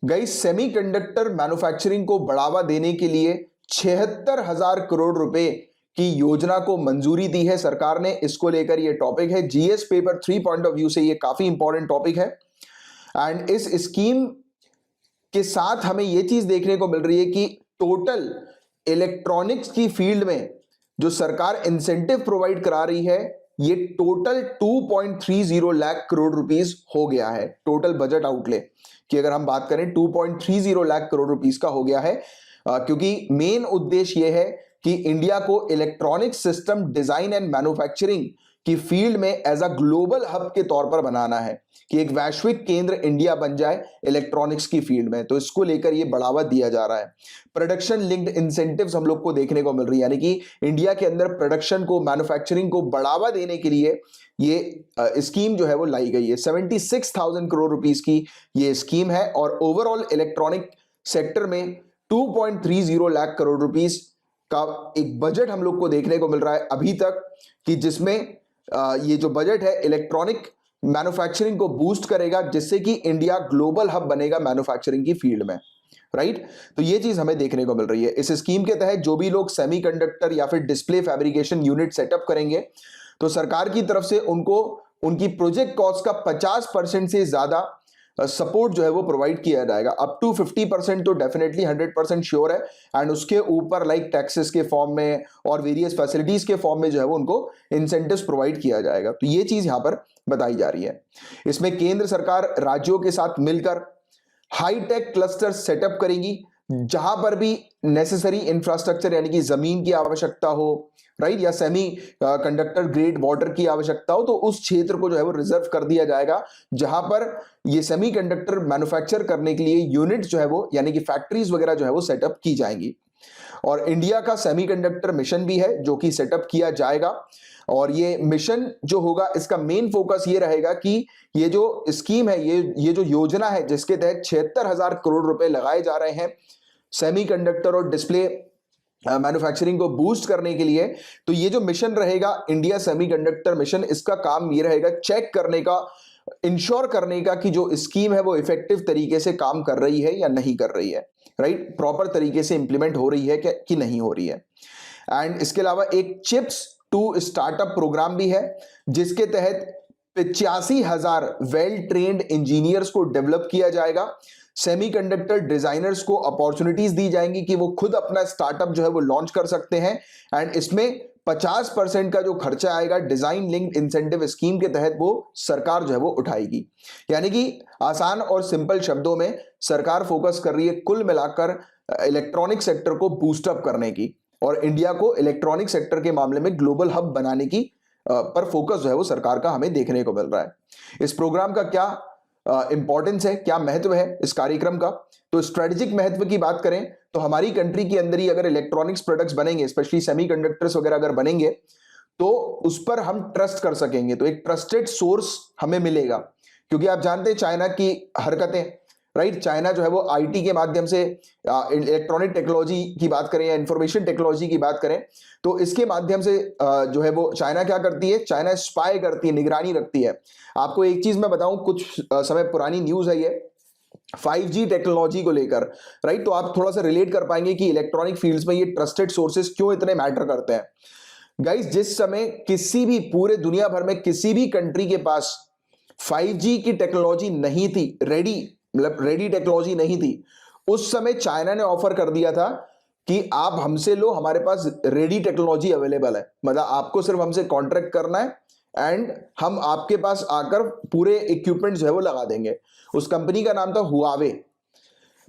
Guys, semiconductor manufacturing को बढ़ावा देने के लिए 76,000 करोड़ रुपए की योजना को मंजूरी दी है सरकार ने। इसको लेकर ये टॉपिक है, GS paper 3 point of view से ये काफी इंपॉर्टेंट टॉपिक है। एंड इस स्कीम के साथ हमें ये चीज देखने को मिल रही है कि टोटल इलेक्ट्रॉनिक्स की फील्ड में जो सरकार इंसेंटिव प्रोवाइड करा रही है, ये टोटल 2.30 लाख करोड़ रुपीस हो गया है। टोटल बजट आउटले की अगर हम बात करें 2.30 लाख करोड़ रुपीस का हो गया है, क्योंकि मेन उद्देश्य यह है कि इंडिया को electronic system design and manufacturing की फील्ड में एज अ ग्लोबल हब के तौर पर बनाना है, कि एक वैश्विक केंद्र इंडिया बन जाए इलेक्ट्रॉनिक्स की फील्ड में। तो इसको लेकर ये बढ़ावा दिया जा रहा है। प्रोडक्शन लिंक्ड इंसेंटिव्स हम लोग को देखने को मिल रही है, यानी कि इंडिया के अंदर प्रोडक्शन को, मैन्युफैक्चरिंग को बढ़ावा देने के लिए ये स्कीम जो है वो लाई गई है। 76,000 करोड़ रुपीस की ये स्कीम है और ओवरऑल इलेक्ट्रॉनिक सेक्टर में 2.30 लाख करोड़ रुपीस का एक बजट हम लोग को देखने को मिल रहा है अभी तक, कि जिसमें ये जो बजट है इलेक्ट्रॉनिक मैन्युफैक्चरिंग को बूस्ट करेगा, जिससे कि इंडिया ग्लोबल हब बनेगा मैन्युफैक्चरिंग की फील्ड में, राइट। तो ये चीज हमें देखने को मिल रही है। इस स्कीम के तहत जो भी लोग सेमीकंडक्टर या फिर डिस्प्ले फैब्रिकेशन यूनिट सेटअप करेंगे, तो सरकार की तरफ से उनको उनकी प्रोजेक्ट कॉस्ट का 50% से ज्यादा सपोर्ट जो है वो प्रोवाइड किया जाएगा। अप टू 50% तो डेफिनेटली 100% श्योर है, एंड उसके ऊपर लाइक टैक्सेस के फॉर्म में और वेरियस फैसिलिटीज के फॉर्म में जो है वो उनको इंसेंटिव्स प्रोवाइड किया जाएगा। तो ये चीज यहां पर बताई जा रही है। इसमें केंद्र सरकार राज्यों के साथ मिलकर हाईटेक क्लस्टर सेटअप करेंगी, जहां पर भी नेसेसरी इंफ्रास्ट्रक्चर यानी कि जमीन की आवश्यकता हो, राइट, या सेमी कंडक्टर ग्रेड वाटर की आवश्यकता हो, तो उस क्षेत्र को जो है वो रिजर्व कर दिया जाएगा, जहां पर ये सेमीकंडक्टर मैन्युफैक्चर करने के लिए यूनिट जो है वो यानी कि फैक्ट्रीज वगैरह जो है वो सेटअप की जाएंगी। और इंडिया का सेमीकंडक्टर मिशन भी है जो कि सेटअप किया जाएगा, और ये मिशन जो होगा इसका मेन फोकस ये रहेगा कि ये जो स्कीम है, ये जो योजना है जिसके तहत 76,000 करोड़ रुपए लगाए जा रहे हैं सेमीकंडक्टर और डिस्प्ले मैन्युफैक्चरिंग को बूस्ट करने के लिए, तो ये जो मिशन रहेगा इंडिया सेमीकंडक्टर मिशन, इसका काम ये रहेगा चेक करने का, इंश्योर करने का कि जो स्कीम है वो इफेक्टिव तरीके से काम कर रही है या नहीं कर रही है, राइट, प्रॉपर तरीके से इंप्लीमेंट हो रही है कि नहीं हो रही है। एंड इसके अलावा एक चिप्स टू स्टार्टअप प्रोग्राम भी है, जिसके तहत 85,000 वेल ट्रेन्ड इंजीनियर्स को डेवलप किया जाएगा। सेमीकंडक्टर डिजाइनर्स को अपॉर्चुनिटीज दी जाएंगी कि वो खुद अपना स्टार्टअप जो है वो लॉन्च कर सकते हैं, एंड इसमें 50% का जो खर्चा आएगा डिजाइन लिंक्ड इंसेंटिव स्कीम के तहत वो सरकार जो है वो उठाएगी। यानी कि आसान और सिंपल शब्दों में सरकार फोकस कर रही है कुल मिलाकर इलेक्ट्रॉनिक सेक्टर को बूस्टअप करने की, और इंडिया को इलेक्ट्रॉनिक सेक्टर के मामले में ग्लोबल हब बनाने की पर फोकस जो है वो सरकार का हमें देखने को मिल रहा है। इस प्रोग्राम का क्या इंपॉर्टेंस है, क्या महत्व है इस कार्यक्रम का, तो स्ट्रेटेजिक महत्व की बात करें तो हमारी कंट्री के अंदर ही अगर इलेक्ट्रॉनिक्स प्रोडक्ट्स बनेंगे, स्पेशली सेमीकंडक्टर्स वगैरह अगर बनेंगे, तो उस पर हम ट्रस्ट कर सकेंगे, तो एक ट्रस्टेड सोर्स हमें मिलेगा। क्योंकि आप जानते हैं चाइना की हरकतें, राइट, चाइना जो है वो आईटी के माध्यम से, इलेक्ट्रॉनिक टेक्नोलॉजी की बात करें या इंफॉर्मेशन टेक्नोलॉजी की बात करें, तो इसके माध्यम से जो है वो चाइना क्या करती है, चाइना स्पाई करती है, निगरानी रखती है। आपको एक चीज मैं बताऊं, कुछ समय पुरानी न्यूज है ये 5G टेक्नोलॉजी को लेकर, राइट, तो आप थोड़ा सा रिलेट कर पाएंगे कि इलेक्ट्रॉनिक फील्ड्स में ये ट्रस्टेड सोर्सेस क्यों इतने मैटर करते हैं। गाइस, जिस समय किसी भी पूरे दुनिया भर में किसी भी कंट्री के पास 5G की टेक्नोलॉजी नहीं थी, रेडी टेक्नोलॉजी नहीं थी, उस समय चाइना ने ऑफर कर दिया था कि आप हमसे लो, हमारे पास रेडी टेक्नोलॉजी अवेलेबल है, मतलब आपको सिर्फ हमसे कॉन्ट्रैक्ट करना है एंड हम आपके पास आकर पूरे इक्विपमेंट जो है वो लगा देंगे। उस कंपनी का नाम था हुआवे,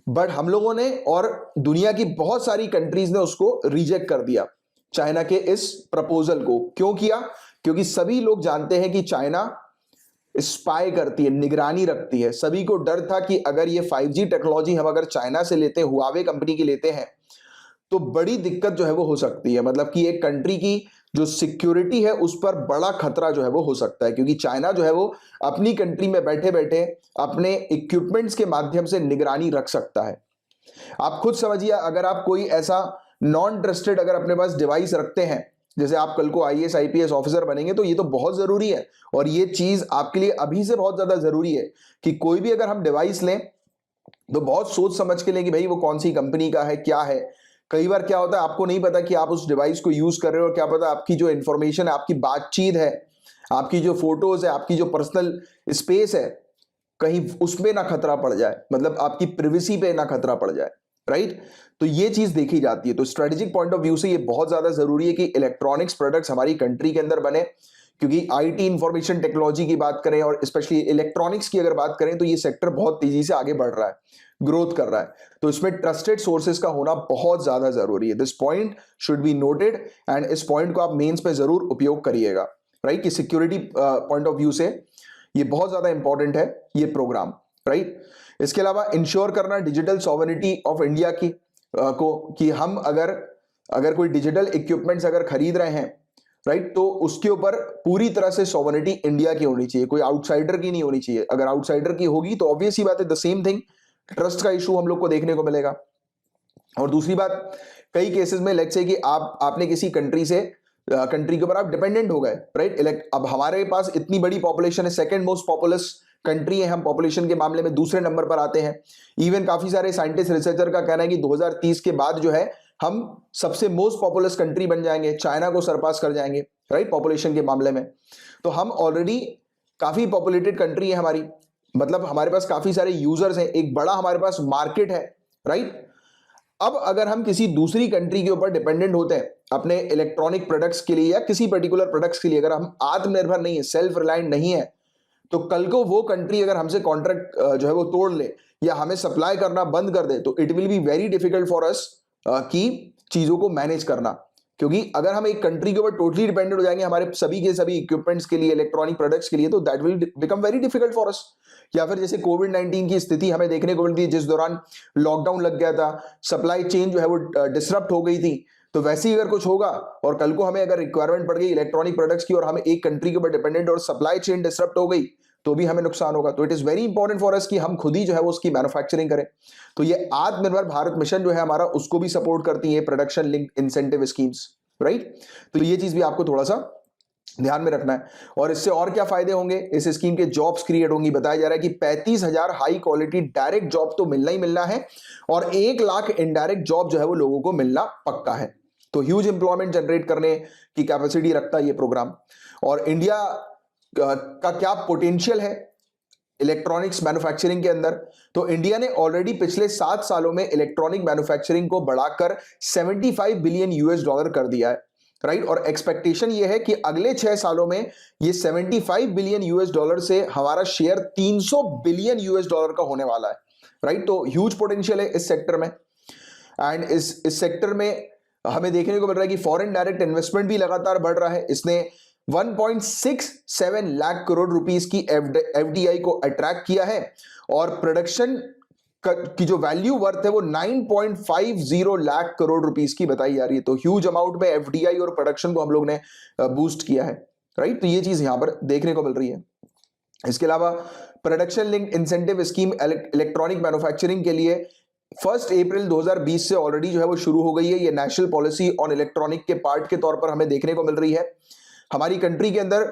बट हम लोगों ने और दुनिया की बहुत सारी कंट्रीज ने उसको रिजेक्ट कर दिया, चाइना के इस प्रपोजल को। क्यों किया? क्योंकि सभी लोग जानते हैं कि चाइना स्पाई करती है, निगरानी रखती है। सभी को डर था कि अगर ये 5G टेक्नोलॉजी हम अगर चाइना से लेते हैं, हुआवे कंपनी की लेते हैं, तो बड़ी दिक्कत जो है वो हो सकती है, मतलब कि एक कंट्री की जो सिक्योरिटी है उस पर बड़ा खतरा जो है वो हो सकता है, क्योंकि चाइना जो है वो अपनी कंट्री में बैठे बैठे अपने इक्विपमेंट्स के माध्यम से निगरानी रख सकता है। आप खुद समझिए, अगर आप कोई ऐसा नॉन ट्रस्टेड अगर अपने पास डिवाइस रखते हैं, जैसे आप कल को आईएएस आईपीएस ऑफिसर बनेंगे, तो ये तो बहुत जरूरी है, और ये चीज आपके लिए अभी से बहुत ज्यादा जरूरी है कि कोई भी अगर हम डिवाइस लें तो बहुत सोच समझ के लें कि भाई वो कौन सी कंपनी का है, क्या है। कई बार क्या होता है, आपको नहीं पता कि आप उस डिवाइस को यूज कर रहे हो, और क्या पता आपकी जो इंफॉर्मेशन है, आपकी बातचीत है, आपकी जो फोटोज है, आपकी जो पर्सनल स्पेस है, कहीं उसमें ना खतरा पड़ जाए, मतलब आपकी प्राइवेसी पे ना खतरा पड़ जाए, राइट। तो ये चीज देखी जाती है। तो स्ट्रेटेजिक पॉइंट ऑफ व्यू से ये बहुत ज्यादा जरूरी है कि इलेक्ट्रॉनिक्स प्रोडक्ट्स हमारी कंट्री के अंदर बने, क्योंकि आईटी इंफॉर्मेशन टेक्नोलॉजी की बात करें और स्पेशली इलेक्ट्रॉनिक्स की अगर बात करें तो ये सेक्टर बहुत तेजी से आगे बढ़ रहा है, ग्रोथ कर रहा है। तो इसमें ट्रस्टेड सोर्सेज का होना बहुत ज्यादा जरूरी है। This point should be noted, and इस पॉइंट को आप मेंस पे जरूर उपयोग करिएगा, राइट, कि सिक्योरिटी पॉइंट ऑफ व्यू से ये बहुत ज्यादा इंपॉर्टेंट है ये प्रोग्राम, राइट। इसके अलावा इंश्योर करना डिजिटल सॉवरेनिटी ऑफ इंडिया की को, कि हम अगर कोई डिजिटल इक्विपमेंट्स अगर खरीद रहे हैं, राइट, तो उसके ऊपर पूरी तरह से सॉवरेनिटी इंडिया की होनी चाहिए, कोई आउटसाइडर की नहीं होनी चाहिए। अगर आउटसाइडर की होगी तो ऑब्वियस ही बात है, द सेम थिंग, ट्रस्ट का इशू हम लोग को देखने को मिलेगा। और दूसरी बात, कई केसेस में लेट्स से कि आपने किसी कंट्री के ऊपर आप डिपेंडेंट हो गए, राइट। अब हमारे पास इतनी बड़ी पॉपुलेशन है, सेकंड मोस्ट पॉपुलस कंट्री है, हम पॉपुलेशन के मामले में दूसरे नंबर पर आते हैं। इवन काफी सारे साइंटिस्ट रिसर्चर का कहना है कि 2030 के बाद जो है हम सबसे मोस्ट पॉपुलस कंट्री बन जाएंगे, चाइना को सरपास कर जाएंगे, राइट, पॉपुलेशन के मामले में। तो हम ऑलरेडी काफी पॉपुलेटेड कंट्री है हमारी, मतलब हमारे पास काफी सारे यूजर्स हैं, एक बड़ा हमारे पास मार्केट है, राइट। अब अगर हम किसी दूसरी कंट्री के ऊपर डिपेंडेंट होते हैं अपने इलेक्ट्रॉनिक प्रोडक्ट्स के लिए या किसी पर्टिकुलर प्रोडक्ट्स के लिए, अगर हम आत्मनिर्भर नहीं है, सेल्फ रिलायंट नहीं है, तो कल को वो कंट्री अगर हमसे कॉन्ट्रैक्ट जो है वो तोड़ ले या हमें सप्लाई करना बंद कर दे, तो it will be very difficult for us की चीजों को मैनेज करना। क्योंकि अगर हम एक कंट्री के ऊपर टोटली डिपेंडेंट हो जाएंगे हमारे सभी के सभी इक्विपमेंट्स के लिए, इलेक्ट्रॉनिक प्रोडक्ट्स के लिए, तो that will become very difficult for us. या फिर जैसे कोविड-19 की स्थिति हमें देखने को मिलती है, जिस दौरान लॉकडाउन लग गया था, सप्लाई चेन जो है वो डिसरप्ट हो गई थी। तो वैसे ही अगर कुछ होगा और कल को हमें अगर रिक्वायरमेंट पड़ गई इलेक्ट्रॉनिक प्रोडक्ट्स की और हम एक कंट्री के ऊपर डिपेंडेंट और सप्लाई चेन डिसरप्ट हो गई, तो भी हमें नुकसान होगा। तो it is very important for us कि हम खुद ही जो है वो उसकी मैन्युफैक्चरिंग करें। तो ये आत्मनिर्भर भारत मिशन जो है हमारा, उसको भी सपोर्ट करती है production linked incentive schemes, right. तो ये चीज भी आपको थोड़ा सा ध्यान में रखना है। और इससे और क्या फायदे होंगे, इस स्कीम के जॉब्स क्रिएट होंगी। बताया जा रहा है कि 35,000 हाई क्वालिटी डायरेक्ट जॉब तो मिलना ही मिलना है, और 1 लाख इनडायरेक्ट जॉब जो है वो लोगों को मिलना पक्का है। तो ह्यूज एम्प्लॉयमेंट जनरेट करने की कैपेसिटी रखता है ये प्रोग्राम। और इंडिया का क्या पोटेंशियल है इलेक्ट्रॉनिक्स मैन्युफैक्चरिंग के अंदर, तो इंडिया ने ऑलरेडी पिछले 7 सालों में इलेक्ट्रॉनिक मैन्युफैक्चरिंग को बढ़ाकर $75 बिलियन कर दिया है, राइट। और एक्सपेक्टेशन ये है कि अगले 6 सालों में ये $75 बिलियन से हमारा शेयर $300 बिलियन का होने वाला है, राइट। तो ह्यूज पोटेंशियल है इस सेक्टर में। एंड इस सेक्टर में हमें देखने को मिल रहा है कि फॉरेन डायरेक्ट इन्वेस्टमेंट भी लगातार बढ़ रहा है। इसने 1.67 लाख करोड़ रुपीस की एफडीआई को अट्रैक्ट किया है, और प्रोडक्शन की जो वैल्यू वर्थ है वो 9.50 लाख करोड़ रुपीस की बताई जा रही है। तो ह्यूज अमाउंट में एफडीआई और प्रोडक्शन को हम लोग ने बूस्ट किया है, राइट। तो ये चीज यहां पर देखने को मिल रही है। इसके अलावा production linked incentive scheme electronic manufacturing के लिए 1 अप्रैल 2020 से ऑलरेडी जो है वो शुरू हो गई है। ये नेशनल पॉलिसी ऑन इलेक्ट्रॉनिक के पार्ट के तौर पर हमें देखने को मिल रही है। हमारी कंट्री के अंदर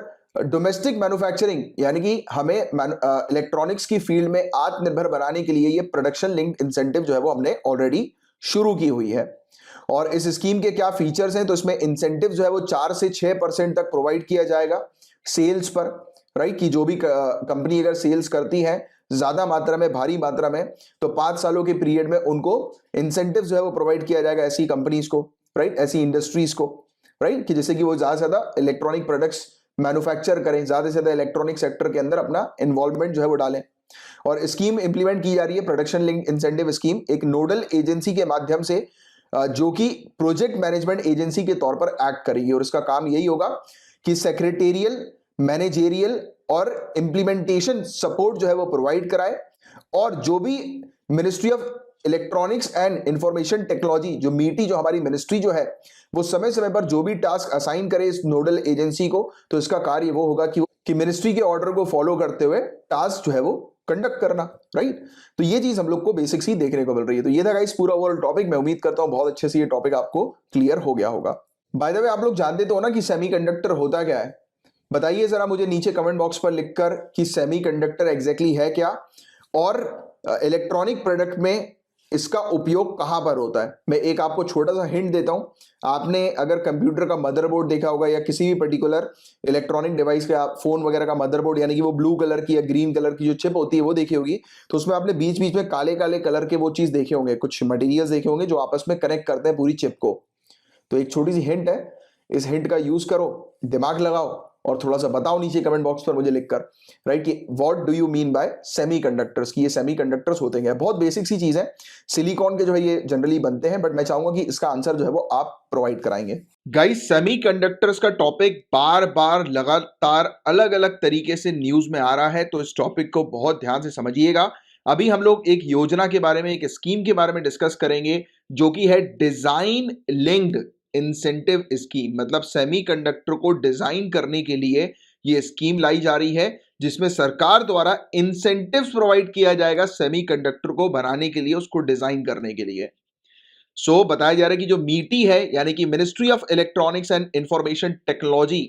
डोमेस्टिक मैन्युफैक्चरिंग, यानी कि हमें इलेक्ट्रॉनिक्स की फील्ड में आत्मनिर्भर बनाने के लिए ये प्रोडक्शन लिंक्ड इंसेंटिव जो है वो हमने ऑलरेडी शुरू की हुई है। और इस स्कीम के क्या फीचर्स हैं, तो इसमें इंसेंटिव जो है वो 4 से 6% तक प्रोवाइड किया जाएगा सेल्स पर, राइट। कि जो भी कंपनी अगर सेल्स करती है ज्यादा मात्रा में, भारी मात्रा में, तो 5 सालों के पीरियड में उनको इंसेंटिव जो है वो प्रोवाइड किया जाएगा ऐसी कंपनीज को, राइट, ऐसी इंडस्ट्रीज को, राइट, कि जैसे कि वो ज्यादा से ज्यादा इलेक्ट्रॉनिक प्रोडक्ट्स मैन्युफैक्चर करें, ज्यादा से ज्यादा इलेक्ट्रॉनिक सेक्टर के अंदर अपना इन्वॉल्वमेंट जो है वो डालें। और स्कीम इंप्लीमेंट की जा रही है, प्रोडक्शन लिंक्ड इंसेंटिव स्कीम, एक नोडल एजेंसी के माध्यम से, जो कि प्रोजेक्ट मैनेजमेंट एजेंसी के तौर पर एक्ट करेगी। और इसका काम यही होगा कि सेक्रेटेरियल, मैनेजेरियल और इंप्लीमेंटेशन सपोर्ट जो है वो प्रोवाइड कराए, और जो भी ministry of electronics and information technology, जो मीटी, जो हमारी मिनिस्ट्री जो है, वो समय समय पर जो भी टास्क असाइन करे इस नोडल एजेंसी को, तो इसका कार्य वो होगा कि मिनिस्ट्री के ऑर्डर को फॉलो करते हुए टास्क जो है वो कंडक्ट करना, राइट। तो ये चीज हम लोग को बेसिक्स ही देखने को मिल रही है। तो ये था गाइस पूरा ओवरऑल टॉपिक। मैं उम्मीद करता हूं बहुत अच्छे से ये टॉपिक आपको क्लियर हो गया होगा। बाय द वे, आप लोग जानते तो हो ना कि सेमीकंडक्टर होता क्या है? बताइए जरा मुझे नीचे कमेंट बॉक्स पर लिखकर कि सेमीकंडक्टर एग्जैक्टली है क्या, और इलेक्ट्रॉनिक प्रोडक्ट में इसका उपयोग कहां पर होता है। मैं एक आपको छोटा सा हिंट देता हूं। आपने अगर कंप्यूटर का मदरबोर्ड देखा होगा या किसी भी पर्टिकुलर इलेक्ट्रॉनिक डिवाइस का, फोन वगैरह का मदरबोर्ड, यानी कि वो ब्लू कलर की या ग्रीन कलर की जो चिप होती है वो देखी होगी, तो उसमें आपने बीच बीच में काले काले कलर के वो चीज देखे होंगे, कुछ मटेरियल्स देखे होंगे जो आपस में कनेक्ट करते हैं पूरी चिप को। तो एक छोटी सी हिंट है, इस हिंट का यूज करो, दिमाग लगाओ और थोड़ा सा बताओ नीचे कमेंट बॉक्स पर मुझे लिखकर, राइट, कि what do you mean by semiconductors, कि ये सेमीकंडक्टर्स होते हैं। बहुत बेसिक सी चीज है, सिलिकॉन के जो है ये जनरली बनते हैं, बट मैं चाहूंगा कि इसका आंसर जो है वो आप प्रोवाइड कराएंगे। गाइस, सेमीकंडक्टर्स का टॉपिक बार बार लगातार अलग अलग तरीके से न्यूज में आ रहा है, तो इस टॉपिक को बहुत ध्यान से समझिएगा। अभी हम लोग एक योजना के बारे में, एक स्कीम के बारे में डिस्कस करेंगे, जो कि है डिजाइन लिंक्ड इंसेंटिव स्कीम। मतलब सेमीकंडक्टर को डिजाइन करने के लिए ये स्कीम लाई जा रही है, जिसमें सरकार द्वारा इंसेंटिव्स प्रोवाइड किया जाएगा सेमीकंडक्टर को बनाने के लिए, उसको डिजाइन करने के लिए। बताया जा रहा है कि जो मीटी है, यानी कि ministry of electronics and information technology,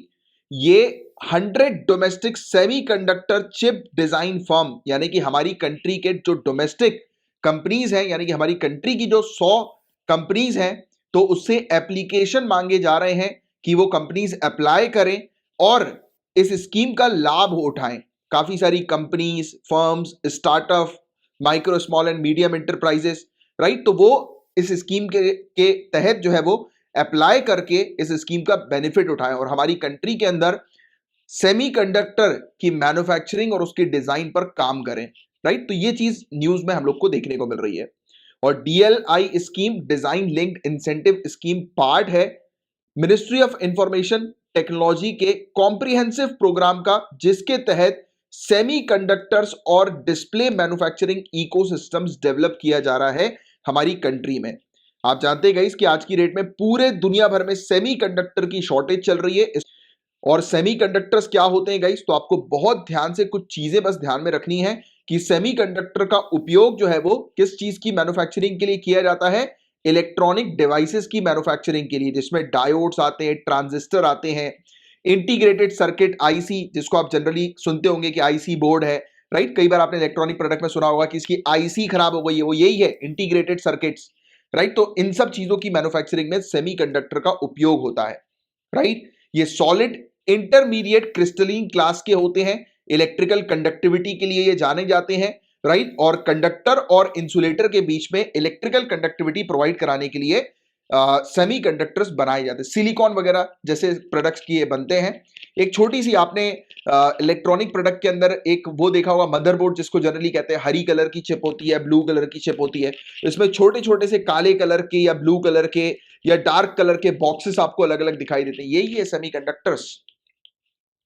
ये 100 domestic semiconductor chip design firm, यानी कि हमारी कंट्री के जो डोमेस्टिक कंपनीज हैं, यानी कि हमारी कंट्री की जो 100 कंपनीज हैं, तो उससे एप्लीकेशन मांगे जा रहे हैं कि वो कंपनीज अप्लाई करें और इस स्कीम का लाभ उठाएं। काफी सारी companies, firms, startup, micro small and medium enterprises, right, तो वो इस स्कीम के तहत जो है वो अप्लाई करके इस स्कीम का बेनिफिट उठाएं और हमारी कंट्री के अंदर सेमीकंडक्टर की मैन्युफैक्चरिंग और उसके डिजाइन पर काम करें, राइट। तो ये चीज न्यूज में हम लोग को देखने को मिल रही है। और DLI scheme, design linked incentive scheme, part है मिनिस्ट्री ऑफ इंफॉर्मेशन टेक्नोलॉजी के कॉम्प्रिहेंसिव प्रोग्राम का, जिसके तहत सेमीकंडक्टर्स और डिस्प्ले मैन्युफैक्चरिंग इकोसिस्टम्स डेवलप किया जा रहा है हमारी कंट्री में। आप जानते हैं गाइस कि आज की डेट में पूरे दुनिया भर में सेमीकंडक्टर की शॉर्टेज चल रही है। और सेमीकंडक्टर्स क्या होते हैं गाइस, तो आपको बहुत ध्यान से कुछ चीजें बस ध्यान में रखनी है कि सेमीकंडक्टर का उपयोग जो है वो किस चीज की मैन्युफैक्चरिंग के लिए किया जाता है। इलेक्ट्रॉनिक डिवाइसेस की मैन्युफैक्चरिंग के लिए, जिसमें डायोड्स आते हैं, ट्रांजिस्टर आते हैं, इंटीग्रेटेड सर्किट आईसी, जिसको आप जनरली सुनते होंगे कि आईसी बोर्ड है, राइट। कई बार आपने इलेक्ट्रॉनिक प्रोडक्ट में सुना होगा कि इसकी आईसी खराब हो गई है, वो यही है, इंटीग्रेटेड सर्किट्स, राइट। तो इन सब चीजों की मैन्युफैक्चरिंग में सेमीकंडक्टर का उपयोग होता है, राइट। ये सॉलिड, इंटरमीडिएट, क्रिस्टलीन क्लास के होते हैं, इलेक्ट्रिकल कंडक्टिविटी के लिए ये जाने जाते हैं, राइट। और कंडक्टर और इंसुलेटर के बीच में इलेक्ट्रिकल कंडक्टिविटी प्रोवाइड कराने के लिए सेमीकंडक्टर्स बनाए जाते हैं। सिलिकॉन वगैरह जैसे प्रोडक्ट्स की ये बनते हैं। एक छोटी सी आपने इलेक्ट्रॉनिक प्रोडक्ट के अंदर एक वो देखा होगा, मदरबोर्ड, जिसको जनरली कहते हैं, हरी कलर की चिप होती है, ब्लू कलर की चिप होती है, इसमें छोटे छोटे से काले कलर के या ब्लू कलर के या डार्क कलर के बॉक्सेस आपको अलग अलग दिखाई देते हैं। यही है सेमीकंडक्टर्स,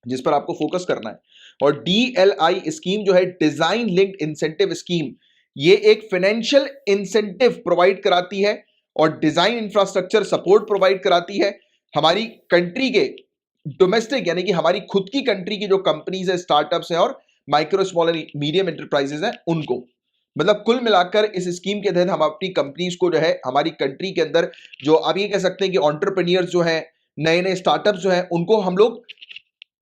जिस पर आपको फोकस करना है। और डीएलआई स्कीम जो है, डिजाइन लिंक्ड इंसेंटिव स्कीम, ये एक फाइनेंशियल इंसेंटिव प्रोवाइड कराती है और डिजाइन इंफ्रास्ट्रक्चर सपोर्ट प्रोवाइड कराती है हमारी कंट्री के डोमेस्टिक, यानी कि हमारी खुद की कंट्री की जो कंपनीज है, स्टार्टअप्स हैं और micro small and medium enterprises हैं, उनको। मतलब कुल मिलाकर इस स्कीम के तहत हम अपनी कंपनीज को जो है, हमारी कंट्री के अंदर जो आप ये कह सकते हैं कि एंटरप्रेन्योर्स जो हैं, नए नए स्टार्टअप्स जो हैं, उनको हम लोग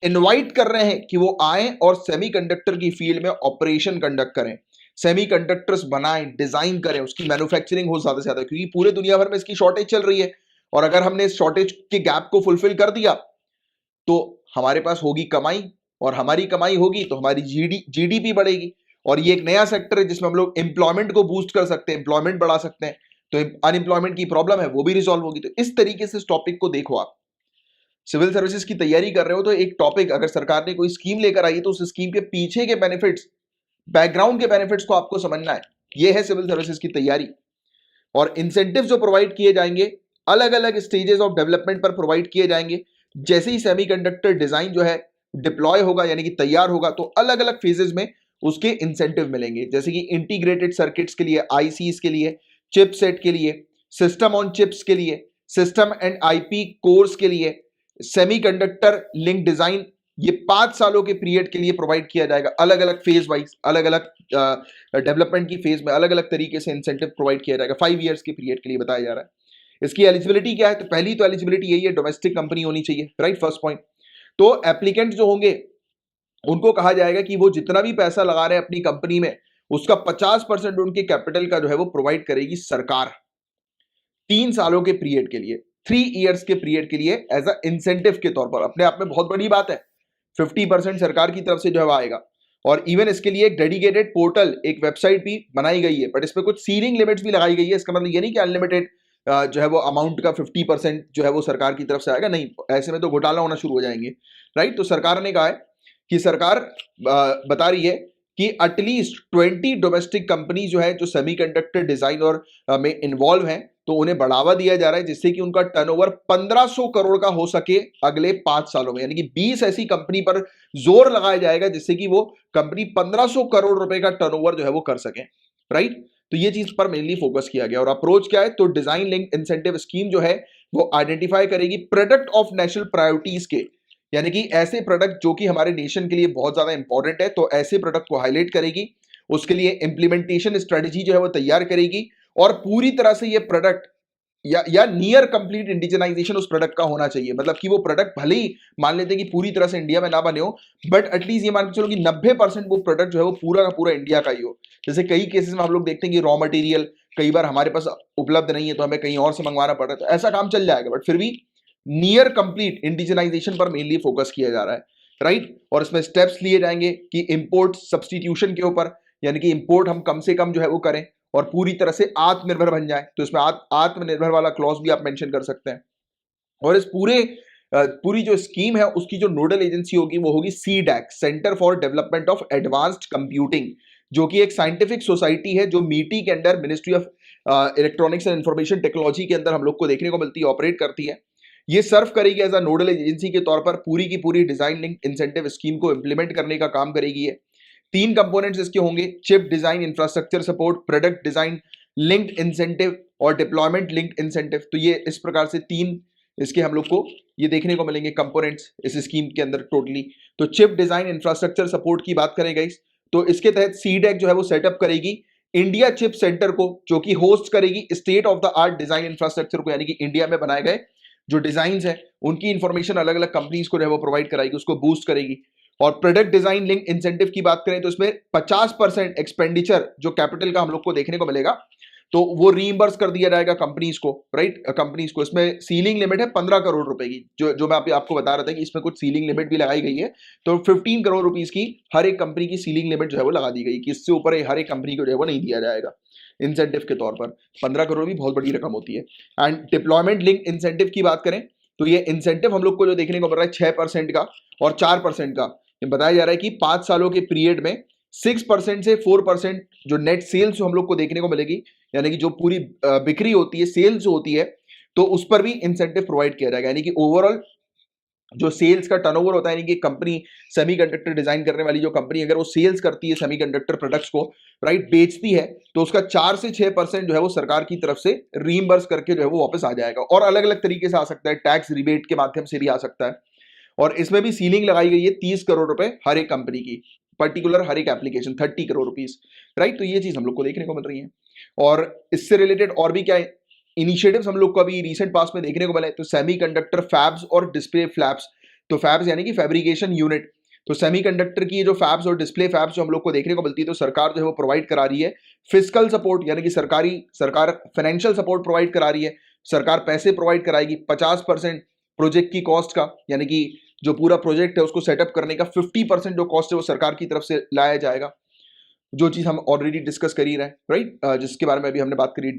इनवाइट कर रहे हैं कि वो आए और सेमीकंडक्टर की फील्ड में ऑपरेशन कंडक्ट करें, सेमीकंडक्टर्स बनाएं, डिजाइन करें, उसकी मैन्युफैक्चरिंग हो ज्यादा से ज्यादा, क्योंकि पूरे दुनिया भर में इसकी शॉर्टेज चल रही है। और अगर हमने इस शॉर्टेज के गैप को फुलफिल कर दिया तो हमारे पास होगी कमाई, और हमारी कमाई होगी तो हमारी जीडीपी बढ़ेगी। और ये एक नया सेक्टर है जिसमें हम लोग एम्प्लॉयमेंट को बूस्ट कर सकते हैं, एम्प्लॉयमेंट बढ़ा सकते हैं, तो अनएम्प्लॉयमेंट की प्रॉब्लम है वो भी रिजॉल्व होगी। तो इस तरीके से इस टॉपिक को देखो। आप सिविल सर्विसेज की तैयारी कर रहे हो तो एक टॉपिक, अगर सरकार ने कोई स्कीम लेकर आई है तो उस स्कीम के पीछे के बेनिफिट्स, बैकग्राउंड के बेनिफिट्स को आपको समझना है। ये है सिविल सर्विसेज की तैयारी। और इंसेंटिव जो प्रोवाइड किए जाएंगे, अलग अलग स्टेजेस ऑफ डेवलपमेंट पर प्रोवाइड किए जाएंगे। जैसे ही सेमीकंडक्टर डिजाइन जो है डिप्लॉय होगा, यानी कि तैयार होगा, तो अलग अलग फेजेस में उसके इंसेंटिव मिलेंगे। जैसे कि इंटीग्रेटेड सर्किट्स के लिए, आईसीज के लिए, चिपसेट के लिए, सिस्टम ऑन चिप्स के लिए, सिस्टम एंड आईपी कोर्स के लिए, सेमीकंडक्टर लिंक डिजाइन, ये 5 सालों के पीरियड के लिए प्रोवाइड किया जाएगा। अलग अलग फेज वाइज, अलग अलग डेवलपमेंट की फेज में अलग अलग तरीके से इंसेंटिव प्रोवाइड किया जाएगा। 5 इयर्स के पीरियड के लिए बताया जा रहा है। इसकी एलिजिबिलिटी क्या है, तो पहली तो एलिजिबिलिटी यही है, डोमेस्टिक कंपनी होनी चाहिए, राइट, फर्स्ट पॉइंट। तो एप्लीकेंट जो होंगे उनको कहा जाएगा कि वो जितना भी पैसा लगा रहे हैं अपनी कंपनी में, उसका 50% उनके कैपिटल का जो है वो प्रोवाइड करेगी सरकार 3 सालों के पीरियड के लिए, 3 इयर्स के पीरियड के लिए एज अ इंसेंटिव के तौर पर। अपने आप में बहुत बड़ी बात है, 50% सरकार की तरफ से जो है वो आएगा। और इवन इसके लिए एक डेडिकेटेड पोर्टल, एक वेबसाइट भी बनाई गई है, बट इसमें कुछ सीलिंग लिमिट्स भी लगाई गई है। इसका मतलब ये नहीं कि अनलिमिटेड जो है वो अमाउंट का 50% जो है वो सरकार की तरफ से आएगा, नहीं, ऐसे में तो घोटाला होना शुरू हो जाएंगे, राइट। तो सरकार ने कहा है कि सरकार बता रही है कि एटलीस्ट 20 डोमेस्टिक कंपनी जो है जो सेमीकंडक्टर डिजाइन और में इन्वॉल्व हैं, तो उन्हें बढ़ावा दिया जा रहा है जिससे कि उनका टर्नओवर 1500 करोड़ का हो सके अगले 5 सालों में। यानी कि 20 ऐसी कंपनी पर जोर लगाया जाएगा जिससे कि वो कंपनी 1500 करोड़ रुपए का टर्नओवर जो है वो कर सके, राइट। तो ये चीज पर मेनली फोकस किया गया। और अप्रोच क्या है, तो डिजाइन लिंक इंसेंटिव स्कीम जो है वो आइडेंटिफाई करेगी प्रोडक्ट ऑफ नेशनल प्रायोरिटीज के, यानी कि ऐसे प्रोडक्ट जो कि हमारे नेशन के लिए बहुत ज्यादा इंपॉर्टेंट है, तो ऐसे प्रोडक्ट को हाईलाइट करेगी, उसके लिए इंप्लीमेंटेशन स्ट्रेटेजी जो है वो तैयार करेगी, और पूरी तरह से ये प्रोडक्ट या नियर कंप्लीट इंडिजनाइजेशन उस प्रोडक्ट का होना चाहिए। मतलब कि वो प्रोडक्ट भले ही मान लेते हैं कि पूरी तरह से इंडिया में ना बने हो, बट एटलीस्ट ये मान के चलो कि 90% वो प्रोडक्ट जो है वो पूरा का पूरा इंडिया का ही हो। जैसे कई केसेस में हम लोग देखते हैं कि रॉ मटेरियल कई बार हमारे पास उपलब्ध नहीं है तो हमें कहीं और से मंगवाना पड़ रहा है, तो ऐसा काम चल जाएगा, बट फिर भी नियर कंप्लीट इंडिजनाइजेशन पर मेनली फोकस किया जा रहा है, राइट। और इसमें स्टेप्स लिए जाएंगे कि इंपोर्ट सब्सटीट्यूशन के ऊपर, यानी कि इंपोर्ट हम कम से कम जो है वो करें और पूरी तरह से आत्मनिर्भर बन जाए। तो इसमें आत्मनिर्भर वाला क्लॉज भी आप मेंशन कर सकते हैं। और इस पूरी जो स्कीम है उसकी जो नोडल एजेंसी होगी वो होगी CDAC, centre for development of advanced computing, जो कि एक साइंटिफिक सोसाइटी है जो मीटी के under, ministry of electronics and information technology के अंदर हम लोग को देखने को मिलती है, ऑपरेट करती है। ये सर्व करेगी एज अ नोडल एजेंसी के तौर पर, पूरी की पूरी डिजाइन लिंक इंसेंटिव स्कीम को इंप्लीमेंट करने का काम करेगी ये। 3 कंपोनेंट्स इसके होंगे, chip design infrastructure support, product design linked incentive और डिप्लॉयमेंट लिंक्ड इंसेंटिव। तो ये इस प्रकार से 3 इसके हम लोग को ये देखने को मिलेंगे कंपोनेंट्स इस स्कीम के अंदर टोटली। तो चिप डिजाइन इंफ्रास्ट्रक्चर सपोर्ट की बात करें गाइस, तो इसके तहत सीडेक जो है वो सेटअप करेगी इंडिया चिप सेंटर को, जो कि होस्ट करेगी state of the art design infrastructure को, यानी कि इंडिया में बनाए गए जो डिजाइन है उनकी इंफॉर्मेशन अलग अलग कंपनीज को जो है वो प्रोवाइड कराएगी, उसको बूस्ट करेगी। और प्रोडक्ट डिजाइन लिंक इंसेंटिव की बात करें तो इसमें 50% एक्सपेंडिचर जो कैपिटल का हम लोग को देखने को मिलेगा, तो वो रीइंबर्स कर दिया जाएगा कंपनीज को, राइट, कंपनीज को। इसमें सीलिंग लिमिट है 15 करोड़ रुपए की, जो मैं आपको बता रहा था कि इसमें कुछ सीलिंग लिमिट भी लगाई गई है। तो 15 करोड़ रुपीस की हर एक कंपनी की सीलिंग लिमिट जो है वो लगा दी गई कि इससे ऊपर हर एक कंपनी को जो है वो नहीं दिया जाएगा इंसेंटिव के तौर पर। 15 करोड़ भी बहुत बड़ी रकम होती है। एंड डिप्लॉयमेंट लिंक इंसेंटिव की बात करें तो ये इंसेंटिव हम लोग को जो देखने को मिल रहा है 6% का और 4% का, ये बताया जा रहा है कि 5 सालों के पीरियड में 6% से 4% जो नेट सेल्स हम लोग को देखने को मिलेगी, यानी कि जो पूरी बिक्री होती है, सेल्स जो होती है, तो उस पर भी इंसेंटिव प्रोवाइड किया जाएगा। यानी कि ओवरऑल जो सेल्स का टर्नओवर होता है, यानी कि कंपनी सेमीकंडक्टर डिजाइन करने वाली जो कंपनी अगर वो सेल्स करती है सेमीकंडक्टर प्रोडक्ट्स को, राइट, बेचती है, तो उसका 4 से 6% जो है वो सरकार की तरफ से रीइंबर्स करके जो है वो वापस आ जाएगा। और अलग अलग तरीके से आ सकता है, टैक्स रिबेट के माध्यम से भी आ सकता है। और इसमें भी सीलिंग लगाई गई है 30 करोड़ रुपए हर एक कंपनी की, पर्टिकुलर हर एक एप्लीकेशन 30 करोड़ रुपीस, राइट। तो ये चीज हम लोग को देखने को मिल रही है। और इससे रिलेटेड और भी क्या इनिशिएटिव्स हम लोग को अभी रिसेंट पास में देखने को मिला है, तो सेमीकंडक्टर फैब्स और डिस्प्ले फ्लैप्स। तो फैब्स यानी कि फैब्रिकेशन यूनिट, तो सेमीकंडक्टर की जो फैब्स और डिस्प्ले फैब्स जो हम लोग को देखने को मिलती है, तो सरकार जो है वो प्रोवाइड करा रही है फिजिकल सपोर्ट, यानी कि सरकार फाइनेंशियल सपोर्ट प्रोवाइड करा रही है। सरकार पैसे प्रोवाइड कराएगी 50% प्रोजेक्ट की कॉस्ट का, यानी कि जो पूरा प्रोजेक्ट है उसको सेटअप करने का 50% जो कॉस्ट है वो सरकार की तरफ से लाया जाएगा, जो चीज हम ऑलरेडी डिस्कस कर ही रहे हैं, राइट, जिसके बारे में अभी हमने बात करी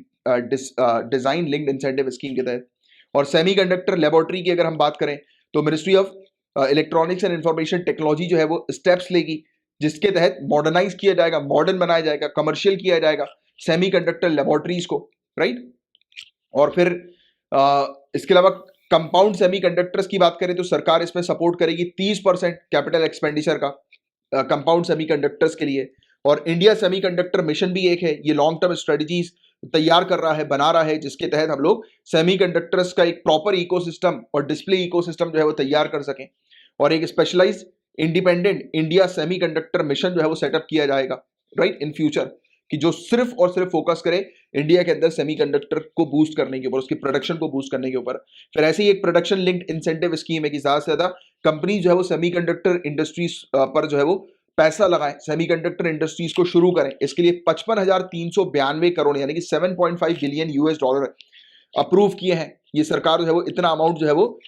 डिजाइन लिंक्ड इंसेंटिव स्कीम के तहत। और सेमीकंडक्टर लेबोरेटरी की अगर हम बात करें तो ministry of electronics and information technology जो है वो स्टेप्स लेगी जिसके तहत मॉडर्नाइज किया जाएगा, मॉडर्न बनाया जाएगा, कमर्शियल किया जाएगा सेमीकंडक्टर लेबोरेटरीज को, राइट। और फिर इसके अलावा कंपाउंड सेमीकंडक्टर्स की बात करें तो सरकार इसमें सपोर्ट करेगी 30% कैपिटल एक्सपेंडिचर का कंपाउंड सेमीकंडक्टर्स के लिए। और इंडिया सेमीकंडक्टर मिशन भी एक है, ये लॉन्ग टर्म स्ट्रेटजीज तैयार कर रहा है, बना रहा है, जिसके तहत हम लोग सेमीकंडक्टर्स का एक प्रॉपर इकोसिस्टम और डिस्प्ले इकोसिस्टम जो है वो तैयार कर सकें। और एक specialised independent India semiconductor mission जो है वो सेटअप किया जाएगा, राइट, इन फ्यूचर, कि जो सिर्फ और सिर्फ फोकस करे इंडिया के अंदर सेमीकंडक्टर को बूस्ट करने के ऊपर, उसकी प्रोडक्शन को बूस्ट करने के ऊपर। फिर ऐसे ही एक प्रोडक्शन लिंक्ड इंसेंटिव स्कीम है कि ज्यादा से ज्यादा कंपनी जो है वो सेमीकंडक्टर इंडस्ट्रीज पर जो है वो पैसा लगाएं, सेमीकंडक्टर इंडस्ट्रीज को शुरू करें। इसके लिए 55,392 करोड़ यानी कि 7.5 बिलियन यूएस डॉलर अप्रूव किए हैं। ये सरकार जो है वो इतना अमाउंट जो है वो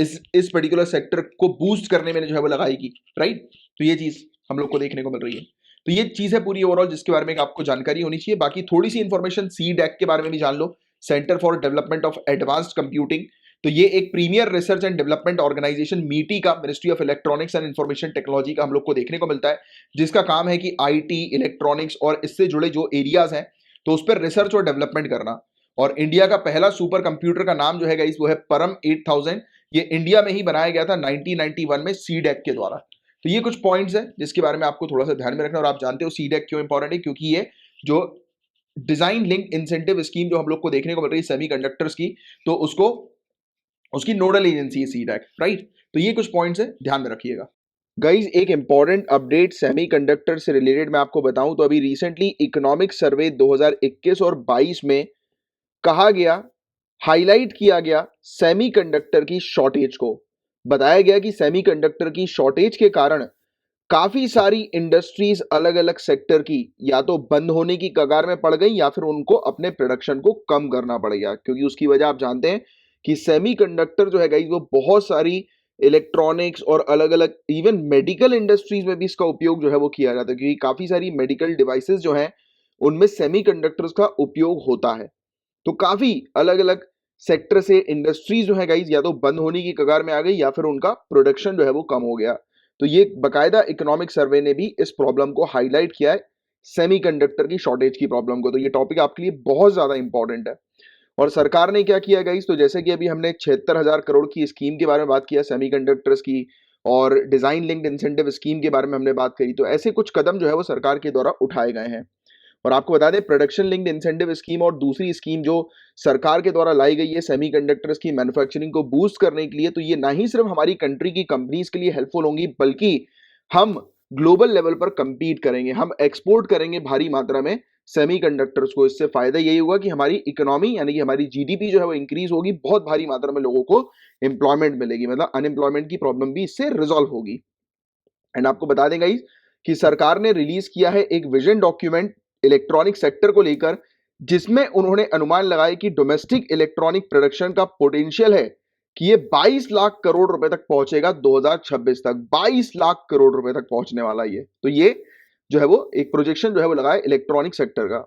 इस पर्टिकुलर सेक्टर को बूस्ट करने में जो है वो लगाएगी, राइट। तो ये चीज हम लोग को देखने को मिल रही है। तो ये चीज है पूरी ओवरऑल जिसके बारे में आपको जानकारी होनी चाहिए। बाकी थोड़ी सी इंफॉर्मेशन CDAC के बारे में भी जान लो, centre for development of advanced computing. तो ये एक premier research and development organisation MeitY का, ministry of electronics and information technology का हम लोग को देखने को मिलता है, जिसका काम है कि आईटी, इलेक्ट्रॉनिक्स और इससे जुड़े जो एरियाज हैं तो उस पर रिसर्च और डेवलपमेंट करना। और इंडिया का पहला सुपर कंप्यूटर का नाम जो है गाइस वो है परम 8000। ये इंडिया में ही बनाया गया था 1991 में CDAC के द्वारा। तो ये कुछ पॉइंट्स हैं जिसके बारे में आपको थोड़ा सा ध्यान में रखना। और आप जानते हो CDAC क्यों इंपॉर्टेंट है, क्योंकि ये जो डिजाइन लिंक इंसेंटिव स्कीम जो हम लोग को देखने को मिल रही है सेमीकंडक्टर्स की, तो उसकी नोडल एजेंसी है CDAC, राइट। तो ये कुछ पॉइंट्स है, ध्यान में रखिएगा। गाइज एक इंपॉर्टेंट अपडेट सेमीकंडक्टर से रिलेटेड मैं आपको बताऊं तो अभी रिसेंटली इकोनॉमिक सर्वे 2021 और 22 में कहा गया, हाईलाइट किया गया सेमीकंडक्टर की शॉर्टेज को। बताया गया कि सेमीकंडक्टर की शॉर्टेज के कारण काफी सारी इंडस्ट्रीज अलग अलग सेक्टर की या तो बंद होने की कगार में पड़ गई या फिर उनको अपने प्रोडक्शन को कम करना पड़ गया। क्योंकि उसकी वजह आप जानते हैं कि सेमीकंडक्टर जो है गाइस वो बहुत सारी इलेक्ट्रॉनिक्स और अलग अलग इवन मेडिकल इंडस्ट्रीज में भी इसका उपयोग जो है वो किया जाता है, क्योंकि काफी सारी मेडिकल डिवाइसेस जो हैं उनमें सेमीकंडक्टर्स का उपयोग होता है। तो काफी अलग अलग सेक्टर से इंडस्ट्रीज जो है गाइस या तो बंद होने की कगार में आ गई या फिर उनका प्रोडक्शन जो है वो कम हो गया। तो ये बकायदा इकोनॉमिक सर्वे ने भी इस प्रॉब्लम को हाईलाइट किया है, सेमीकंडक्टर की शॉर्टेज की प्रॉब्लम को। तो ये टॉपिक आपके लिए बहुत ज्यादा इंपॉर्टेंट है। और सरकार ने क्या किया गाइस, तो जैसे कि अभी हमने 76,000 करोड़ की स्कीम के बारे में बात किया सेमीकंडक्टर्स की, और डिजाइन लिंक्ड इंसेंटिव स्कीम के बारे में हमने बात करी। तो ऐसे कुछ कदम जो है वो सरकार के द्वारा उठाए गए हैं। और आपको बता दें प्रोडक्शन लिंक्ड इंसेंटिव स्कीम और दूसरी स्कीम जो सरकार के द्वारा लाई गई है सेमीकंडक्टर्स की मैन्युफैक्चरिंग को बूस्ट करने के लिए, तो ये ना ही सिर्फ हमारी कंट्री की कंपनीज के लिए हेल्पफुल होंगी बल्कि हम ग्लोबल लेवल पर कंपीट करेंगे, हम एक्सपोर्ट करेंगे भारी मात्रा में सेमीकंडक्टर्स को। इससे फायदा यही होगा कि हमारी इकोनॉमी यानी कि हमारी जीडीपी जो है वो इंक्रीज होगी, बहुत भारी मात्रा में लोगों को एम्प्लॉयमेंट मिलेगी, मतलब अनएम्प्लॉयमेंट की प्रॉब्लम भी इससे रिजॉल्व होगी। एंड आपको बता दें गाइस कि सरकार ने रिलीज किया है एक विजन डॉक्यूमेंट इलेक्ट्रॉनिक सेक्टर को लेकर, जिसमें उन्होंने अनुमान लगाया कि डोमेस्टिक इलेक्ट्रॉनिक प्रोडक्शन का पोटेंशियल है कि ये 22 लाख करोड़ रुपए तक पहुंचेगा 2026 तक। 22 लाख करोड़ रुपए तक पहुंचने वाला ये। तो ये जो है वो एक प्रोजेक्शन जो है वो लगाया इलेक्ट्रॉनिक सेक्टर का।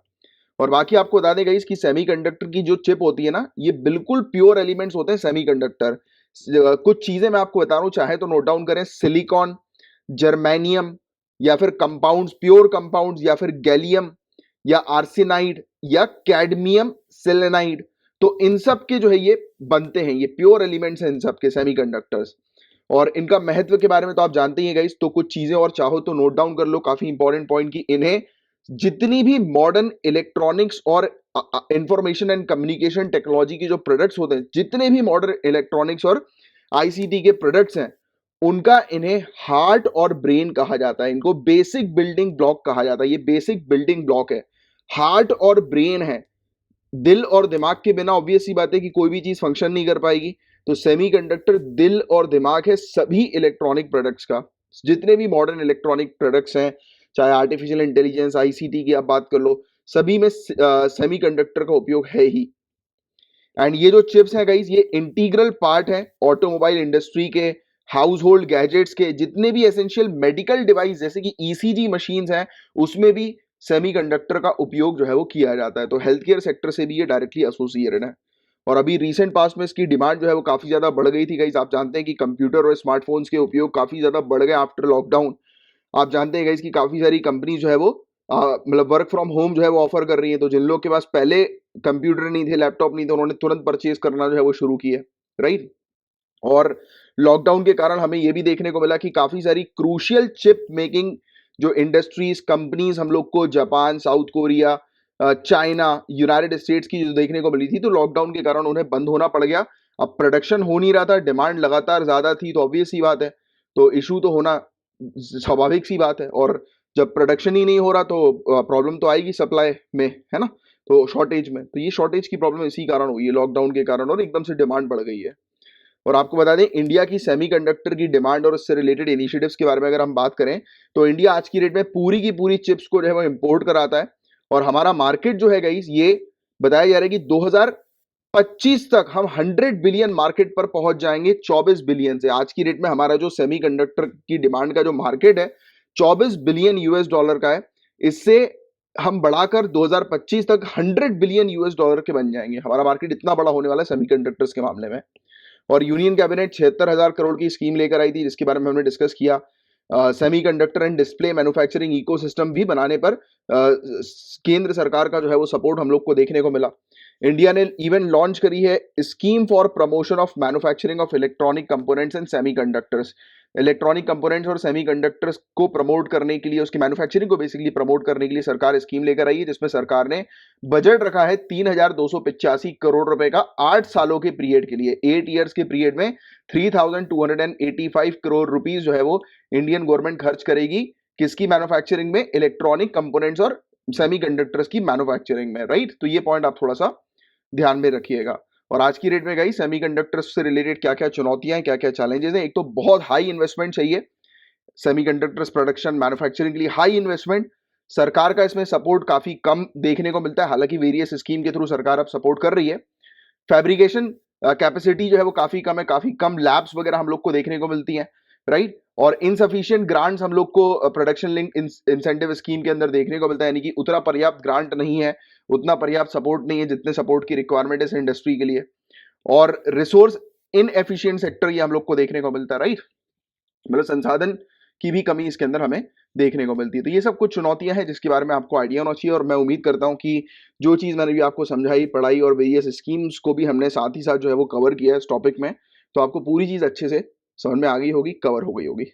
और बाकी आपको बता दें गाइस कि सेमीकंडक्टर की जो चिप होती है ना, ये बिल्कुल प्योर एलिमेंट्स होते हैं सेमीकंडक्टर। कुछ चीजें मैं आपको बता रहा हूं, चाहे तो नोट डाउन करें, सिलिकॉन, जर्मेनियम या फिर कंपाउंड्स, प्योर कंपाउंड्स, या फिर गैलियम या आर्सेनाइड या कैडमियम सेलेनाइड। तो इन सब के जो है ये बनते हैं, ये प्योर एलिमेंट्स हैं इन सब के सेमीकंडक्टर्स। और इनका महत्व के बारे में तो आप जानते ही हैं गाइस। तो कुछ चीजें और चाहो तो नोट डाउन कर लो, काफी इंपॉर्टेंट पॉइंट, की इन्हें जितनी भी मॉडर्न इलेक्ट्रॉनिक्स और इंफॉर्मेशन एंड कम्युनिकेशन टेक्नोलॉजी के जो प्रोडक्ट्स होते हैं, जितने भी मॉडर्न इलेक्ट्रॉनिक्स और आईसीटी के प्रोडक्ट्स हैं, उनका इन्हें हार्ट और ब्रेन कहा जाता है। इनको बेसिक बिल्डिंग ब्लॉक कहा जाता है। ये बेसिक बिल्डिंग ब्लॉक है, हार्ट और ब्रेन है। दिल और दिमाग के बिना ऑब्वियस सी बात है कि कोई भी चीज फंक्शन नहीं कर पाएगी। तो सेमीकंडक्टर दिल और दिमाग है सभी इलेक्ट्रॉनिक प्रोडक्ट्स का। जितने भी मॉडर्न इलेक्ट्रॉनिक प्रोडक्ट्स हैं, चाहे आर्टिफिशियल इंटेलिजेंस, आईसीटी की आप बात कर लो, सभी में सेमीकंडक्टर का उपयोग है ही। एंड ये जो चिप्स हैं गाइस, ये इंटीग्रल पार्ट है ऑटोमोबाइल इंडस्ट्री के, हाउस होल्ड गैजेट्स के, जितने भी एसेंशियल मेडिकल डिवाइस जैसे कि ईसीजी मशीन्स हैं, उसमें भी सेमीकंडक्टर का उपयोग जो है वो किया जाता है। तो हेल्थ केयर सेक्टर से भी ये डायरेक्टली एसोसिएटेड है। और अभी रिसेंट पास्ट में इसकी डिमांड जो है वो काफी ज्यादा बढ़ गई थी गाइस। आप जानते हैं कि कंप्यूटर और स्मार्टफोन्स के उपयोग काफी ज्यादा बढ़ गए आफ्टर लॉकडाउन। आप जानते हैं गाइस कि काफी सारी कंपनी जो है वो मतलब वर्क फ्रॉम होम जो है वो ऑफर कर रही है। तो जिन लोगों के पास पहले कंप्यूटर नहीं थे, लैपटॉप नहीं थे, उन्होंने तुरंत परचेज करना जो है वो शुरू किया, राइट। और लॉकडाउन के कारण हमें ये भी देखने को मिला कि काफी सारी क्रूशियल चिप मेकिंग जो इंडस्ट्रीज, कंपनीज हम लोग को Japan, south Korea, China, United states की जो देखने को मिली थी, तो लॉकडाउन के कारण उन्हें बंद होना पड़ गया। अब प्रोडक्शन हो नहीं रहा था, डिमांड लगातार ज्यादा थी, तो ऑब्वियस सी बात है, तो इशू तो होना स्वाभाविक सी बात है। और जब प्रोडक्शन ही नहीं हो रहा तो प्रॉब्लम तो आएगी सप्लाई में, है ना, तो शॉर्टेज में। तो ये शॉर्टेज की प्रॉब्लम इसी कारण हुई है, लॉकडाउन के कारण, और एकदम से डिमांड बढ़ गई है। और आपको बता दें इंडिया की सेमीकंडक्टर की डिमांड और उससे रिलेटेड इनिशिएटिव्स के बारे में अगर हम बात करें तो इंडिया आज की डेट में पूरी की पूरी चिप्स को जो है वो इंपोर्ट कराता है और हमारा मार्केट जो है गाइस ये बताया जा रहा है कि 2025 तक हम 100 बिलियन मार्केट पर पहुंच जाएंगे 24 बिलियन से। आज की डेट में हमारा जो सेमीकंडक्टर की डिमांड का जो मार्केट है 24 बिलियन यूएस डॉलर का है। इससे हम बढ़ाकर 2025 तक 100 बिलियन यूएस डॉलर के बन जाएंगे। हमारा मार्केट इतना बड़ा होने वाला है सेमीकंडक्टर्स के मामले में। और यूनियन कैबिनेट 76,000 करोड़ की स्कीम लेकर आई थी जिसके बारे में हमने डिस्कस किया। Semiconductor and display manufacturing ecosystem भी बनाने पर केंद्र सरकार का जो है वो सपोर्ट हम लोग को देखने को मिला। इंडिया ने इवन लॉन्च करी है scheme for promotion of manufacturing of electronic components and semiconductors. Electronic components और सेमीकंडक्टर्स को प्रमोट करने के लिए, उसकी मैन्युफैक्चरिंग को बेसिकली प्रमोट करने के लिए सरकार स्कीम लेकर आई है जिसमें सरकार ने बजट रखा है 3,285 करोड़ रुपए का 8 सालों के पीरियड के लिए। 8 इयर्स के पीरियड में 3,285 करोड़ रुपीस जो है वो इंडियन गवर्नमेंट खर्च करेगी किसकी मैन्युफैक्चरिंग में, इलेक्ट्रॉनिक कंपोनेंट्स और सेमीकंडक्टर्स की मैन्युफैक्चरिंग में, राइट। तो ये पॉइंट आप थोड़ा सा ध्यान में रखिएगा। और आज की डेट में गई सेमीकंडक्टर्स से रिलेटेड क्या क्या चुनौतियां हैं, क्या क्या चैलेंजेस हैं। एक तो बहुत हाई इन्वेस्टमेंट चाहिए सेमीकंडक्टर्स प्रोडक्शन मैन्युफैक्चरिंग के लिए, हाई इन्वेस्टमेंट। सरकार का इसमें सपोर्ट काफी कम देखने को मिलता है, हालांकि वेरियस स्कीम के थ्रू सरकार अब सपोर्ट कर रही है। फैब्रिकेशन कैपेसिटी जो है वो काफी कम है, काफी कम लैब्स वगैरह हम लोग को देखने को मिलती हैं, राइट। और इनसफिशिएंट ग्रांट्स हम लोग को प्रोडक्शन लिंक इंसेंटिव स्कीम के अंदर देखने को मिलता है, यानी कि उतना पर्याप्त ग्रांट नहीं है, उतना पर्याप्त सपोर्ट नहीं है जितने सपोर्ट की रिक्वायरमेंट है इस इंडस्ट्री के लिए। और रिसोर्स इनएफिशिएंट सेक्टर ये हम लोग को देखने को मिलता है, राइट। मतलब संसाधन की भी कमी इसके अंदर हमें देखने को मिलती है। तो ये सब कुछ चुनौतियां हैं जिसके बारे में आपको आइडिया होना चाहिए। और मैं उम्मीद करता हूं कि जो चीज़ मैंने भी आपको समझाई, पढ़ाई और वेरियस स्कीम्स को भी हमने साथ ही साथ जो है वो कवर किया है इस टॉपिक में, तो आपको पूरी चीज़ अच्छे से समझ में आ गई होगी, कवर हो गई होगी।